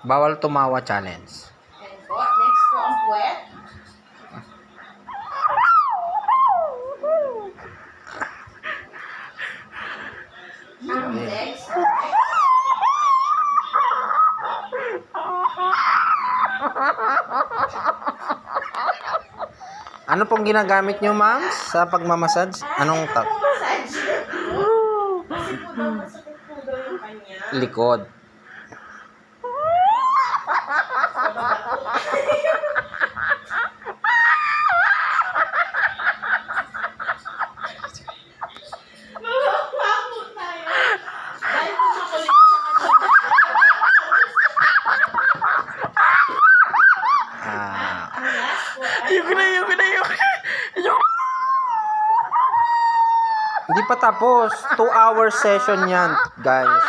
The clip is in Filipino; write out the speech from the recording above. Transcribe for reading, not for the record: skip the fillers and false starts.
Bawal tumawa challenge. And po, next po ang puwet. Next. Ano pong ginagamit nyo, ma'am, sa pagmamassage? Anong tap? Massage. Kasi po daw, masakit po daw yung kanya. Likod. Mamawa po tayo. Dahil po makulit siya kanina. Ang last po ay... Hindi pa tapos. 2-hour session yan, guys.